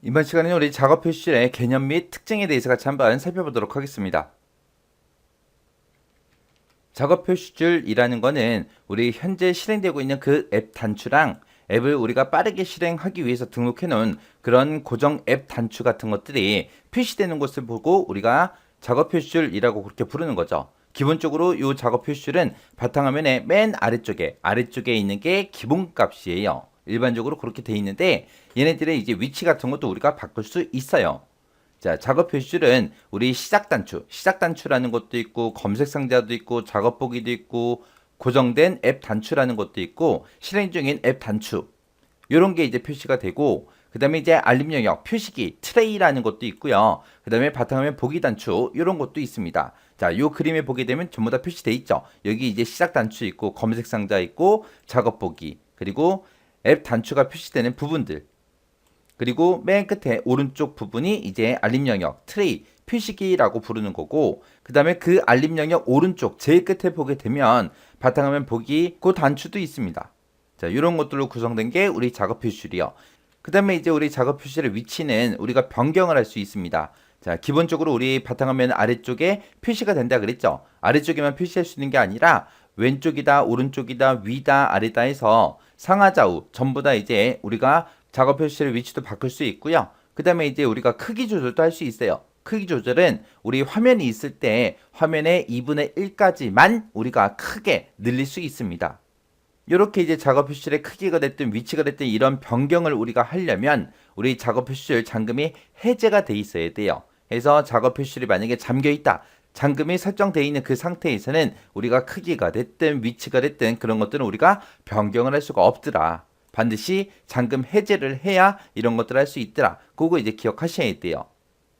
이번 시간에는 우리 작업 표시의 개념 및 특징에 대해서 같이 한번 살펴보도록 하겠습니다. 작업 표시줄이라는 거는 우리 현재 실행되고 있는 그 앱 단추랑 앱을 우리가 빠르게 실행하기 위해서 등록해 놓은 그런 고정 앱 단추 같은 것들이 표시되는 것을 보고 우리가 작업 표시줄이라고 그렇게 부르는 거죠. 기본적으로 이 작업 표시줄은 바탕화면의 맨 아래쪽에 있는 게 기본값이에요. 일반적으로 그렇게 돼 있는데 얘네들의 이제 위치 같은 것도 우리가 바꿀 수 있어요. 자, 작업 표시줄은 우리 시작 단추라는 것도 있고, 검색 상자도 있고, 작업 보기도 있고, 고정된 앱 단추라는 것도 있고, 실행 중인 앱 단추. 요런 게 이제 표시가 되고, 그 다음에 이제 알림 영역, 표시기, 트레이라는 것도 있고요. 그 다음에 바탕화면 보기 단추, 요런 것도 있습니다. 자, 요 그림에 보게 되면 전부 다 표시돼 있죠. 여기 이제 시작 단추 있고, 검색 상자 있고, 작업 보기, 그리고 앱 단추가 표시되는 부분들. 그리고 맨 끝에 오른쪽 부분이 이제 알림 영역, 트레이, 표시기라고 부르는 거고, 그 다음에 그 알림 영역 오른쪽 제일 끝에 보게 되면 바탕화면 보기 그 단추도 있습니다. 자, 이런 것들로 구성된 게 우리 작업 표시줄이요. 그 다음에 이제 우리 작업 표시의 위치는 우리가 변경을 할 수 있습니다. 자, 기본적으로 우리 바탕화면 아래쪽에 표시가 된다 그랬죠. 아래쪽에만 표시할 수 있는 게 아니라 왼쪽이다, 오른쪽이다, 위다, 아래다 해서 상하좌우 전부 다 이제 우리가 작업 표시의 위치도 바꿀 수 있고요. 그 다음에 이제 우리가 크기 조절도 할 수 있어요. 크기 조절은 우리 화면이 있을 때 화면의 2분의 1까지만 우리가 크게 늘릴 수 있습니다. 이렇게 이제 작업 표시의 크기가 됐든 위치가 됐든 이런 변경을 우리가 하려면 우리 작업 표시줄 잠금이 해제가 돼 있어야 돼요. 그래서 작업 표시줄이 만약에 잠겨 있다. 잠금이 설정되어 있는 그 상태에서는 우리가 크기가 됐든 위치가 됐든 그런 것들은 우리가 변경을 할 수가 없더라. 반드시 잠금 해제를 해야 이런 것들을 할 수 있더라. 그거 이제 기억하셔야 돼요.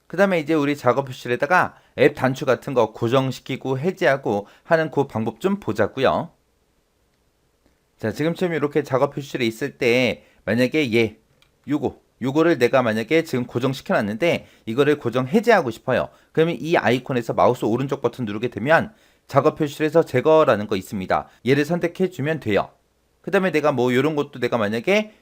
그 다음에 이제 우리 작업 표시에다가 앱 단추 같은 거 고정시키고 해제하고 하는 그 방법 좀 보자고요. 자, 지금처럼 이렇게 작업 표시에 있을 때 만약에 요거를 내가 만약에 지금 고정시켜 놨는데 이거를 고정 해제하고 싶어요. 그러면 이 아이콘에서 마우스 오른쪽 버튼 누르게 되면 작업 표시에서 제거라는 거 있습니다. 얘를 선택해 주면 돼요. 그 다음에 내가 뭐 이런 것도 내가 만약에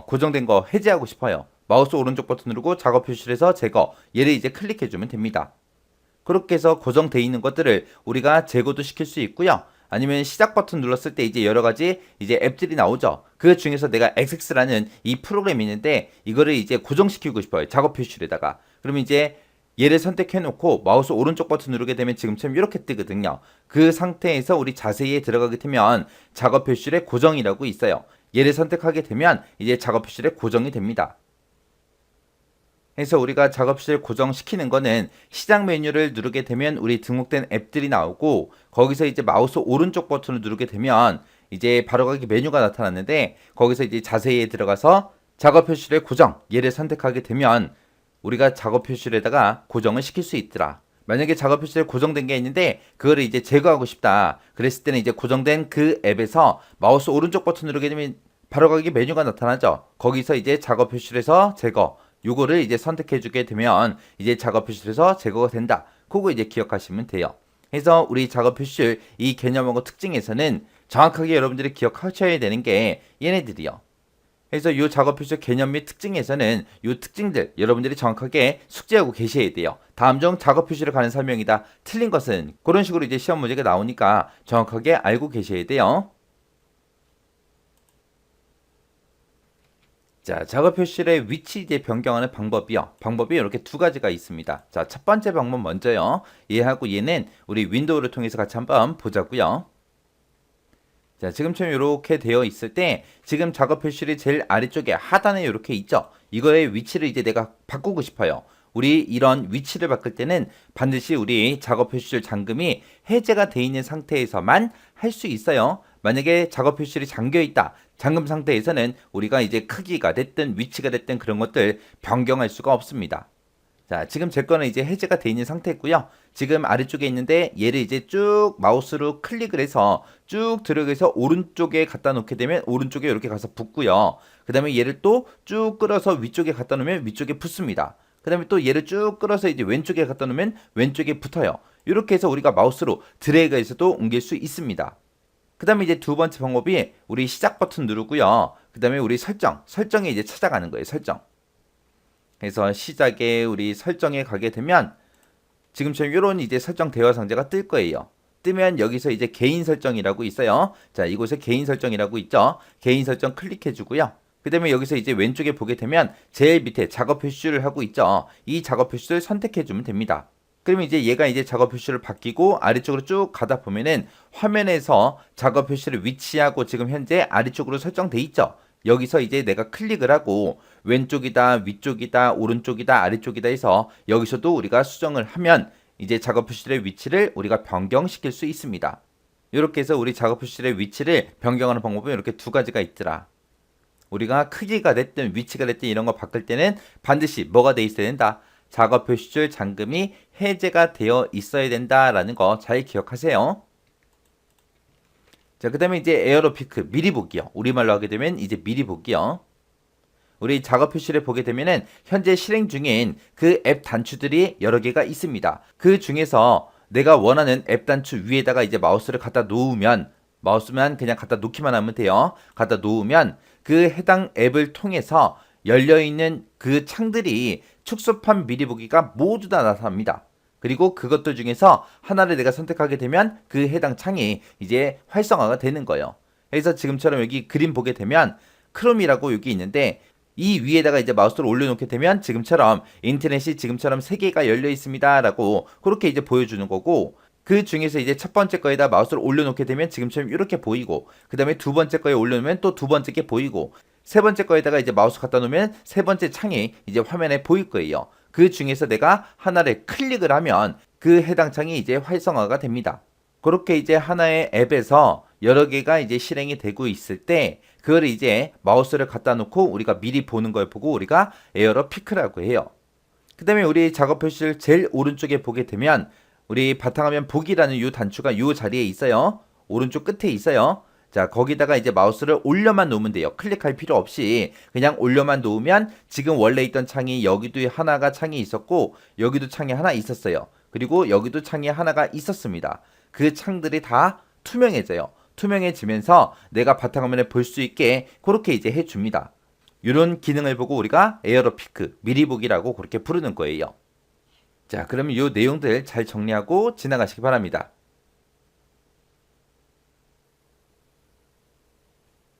고정된 거 해제하고 싶어요. 마우스 오른쪽 버튼 누르고 작업 표시에서 제거 얘를 이제 클릭해 주면 됩니다. 그렇게 해서 고정되어 있는 것들을 우리가 제거도 시킬 수 있고요. 아니면 시작 버튼 눌렀을 때 이제 여러 가지 이제 앱들이 나오죠. 그 중에서 내가 XX라는 이 프로그램이 있는데 이거를 이제 고정시키고 싶어요. 작업 표시에다가. 그러면 이제 얘를 선택해 놓고 마우스 오른쪽 버튼 누르게 되면 지금처럼 이렇게 뜨거든요. 그 상태에서 우리 자세히에 들어가게 되면 작업 표시의 고정이라고 있어요. 얘를 선택하게 되면 이제 작업 표시의 고정이 됩니다. 그래서 우리가 작업실 고정시키는 거는 시작 메뉴를 누르게 되면 우리 등록된 앱들이 나오고 거기서 이제 마우스 오른쪽 버튼을 누르게 되면 이제 바로가기 메뉴가 나타났는데 거기서 이제 자세히에 들어가서 작업 표시의 고정 얘를 선택하게 되면 우리가 작업 표시에다가 고정을 시킬 수 있더라. 만약에 작업 표시에 고정된 게 있는데 그거를 이제 제거하고 싶다. 그랬을 때는 이제 고정된 그 앱에서 마우스 오른쪽 버튼 누르게 되면 바로가기 메뉴가 나타나죠. 거기서 이제 작업 표시에서 제거 요거를 이제 선택해 주게 되면 이제 작업 표시에서 제거가 된다. 그거 이제 기억하시면 돼요. 그래서 우리 작업 표시 이 개념하고 특징에서는 정확하게 여러분들이 기억하셔야 되는 게 얘네들이요. 그래서 이 작업 표시 개념 및 특징에서는 이 특징들 여러분들이 정확하게 숙지하고 계셔야 돼요. 다음 중 작업 표시를 가는 설명이다. 틀린 것은 그런 식으로 이제 시험 문제가 나오니까 정확하게 알고 계셔야 돼요. 자, 작업 표시의 위치 이제 변경하는 방법이요. 방법이 이렇게 두 가지가 있습니다. 자, 첫 번째 방법 먼저요. 얘하고 얘는 우리 윈도우를 통해서 같이 한번 보자고요. 자, 지금처럼 이렇게 되어 있을 때 지금 작업 표시를 제일 아래쪽에 하단에 이렇게 있죠. 이거의 위치를 이제 내가 바꾸고 싶어요. 우리 이런 위치를 바꿀 때는 반드시 우리 작업 표시줄 잠금이 해제가 되어 있는 상태에서만 할 수 있어요. 만약에 작업 표시를 잠겨 있다. 잠금 상태에서는 우리가 이제 크기가 됐든 위치가 됐든 그런 것들 변경할 수가 없습니다. 자, 지금 제 거는 이제 해제가 되어 있는 상태고요. 지금 아래쪽에 있는데 얘를 이제 쭉 마우스로 클릭을 해서 쭉 들어가서 오른쪽에 갖다 놓게 되면 오른쪽에 이렇게 가서 붙고요. 그 다음에 얘를 또 쭉 끌어서 위쪽에 갖다 놓으면 위쪽에 붙습니다. 그 다음에 또 얘를 쭉 끌어서 이제 왼쪽에 갖다 놓으면 왼쪽에 붙어요. 이렇게 해서 우리가 마우스로 드래그해서도 옮길 수 있습니다. 그 다음에 이제 두 번째 방법이 우리 시작 버튼 누르고요. 그 다음에 우리 설정에 이제 찾아가는 거예요. 설정. 그래서 시작에 우리 설정에 가게 되면 지금처럼 이런 이제 설정 대화 상자가 뜰 거예요. 뜨면 여기서 이제 개인 설정이라고 있어요. 자, 이곳에 개인 설정이라고 있죠. 개인 설정 클릭해 주고요. 그 다음에 여기서 이제 왼쪽에 보게 되면 제일 밑에 작업 표시를 하고 있죠. 이 작업 표시를 선택해 주면 됩니다. 그러면 이제 얘가 이제 작업 표시를 바뀌고 아래쪽으로 쭉 가다 보면은 화면에서 작업 표시를 위치하고 지금 현재 아래쪽으로 설정돼 있죠. 여기서 이제 내가 클릭을 하고 왼쪽이다, 위쪽이다, 오른쪽이다, 아래쪽이다 해서 여기서도 우리가 수정을 하면 이제 작업 표시의 위치를 우리가 변경시킬 수 있습니다. 이렇게 해서 우리 작업 표시의 위치를 변경하는 방법은 이렇게 두 가지가 있더라. 우리가 크기가 됐든 위치가 됐든 이런 거 바꿀 때는 반드시 뭐가 돼 있어야 된다. 작업 표시줄 잠금이 해제가 되어 있어야 된다라는 거 잘 기억하세요. 자, 그 다음에 이제 에어로피크 미리 보기요. 우리말로 하게 되면 이제 미리 보기요. 우리 작업 표시를 보게 되면은 현재 실행 중인 그 앱 단추들이 여러 개가 있습니다. 그 중에서 내가 원하는 앱 단추 위에다가 이제 마우스를 갖다 놓으면 마우스만 그냥 갖다 놓기만 하면 돼요. 갖다 놓으면 그 해당 앱을 통해서 열려있는 그 창들이 축소판 미리 보기가 모두 다 나타납니다. 그리고 그것들 중에서 하나를 내가 선택하게 되면 그 해당 창이 이제 활성화가 되는 거예요. 그래서 지금처럼 여기 그림 보게 되면 크롬이라고 여기 있는데 이 위에다가 이제 마우스를 올려놓게 되면 지금처럼 인터넷이 지금처럼 3개가 열려 있습니다 라고 그렇게 이제 보여주는 거고, 그 중에서 이제 첫 번째 거에다 마우스를 올려놓게 되면 지금처럼 이렇게 보이고, 그 다음에 두 번째 거에 올려놓으면 또 두 번째 게 보이고, 세 번째 거에다가 이제 마우스 갖다 놓으면 세 번째 창이 이제 화면에 보일 거예요. 그 중에서 내가 하나를 클릭을 하면 그 해당 창이 이제 활성화가 됩니다. 그렇게 이제 하나의 앱에서 여러 개가 이제 실행이 되고 있을 때 그걸 이제 마우스를 갖다 놓고 우리가 미리 보는 걸 보고 우리가 에어로피크라고 해요. 그 다음에 우리 작업 표시를 제일 오른쪽에 보게 되면 우리 바탕화면 보기라는 이 단추가 이 자리에 있어요. 오른쪽 끝에 있어요. 자, 거기다가 이제 마우스를 올려만 놓으면 돼요. 클릭할 필요 없이 그냥 올려만 놓으면 지금 원래 있던 창이 여기도 하나가 창이 있었고 여기도 창이 하나 있었어요. 그리고 여기도 창이 하나가 있었습니다. 그 창들이 다 투명해져요. 투명해지면서 내가 바탕화면에 볼 수 있게 그렇게 이제 해줍니다. 이런 기능을 보고 우리가 에어로피크 미리 보기라고 그렇게 부르는 거예요. 자, 그러면 이 내용들 잘 정리하고 지나가시기 바랍니다.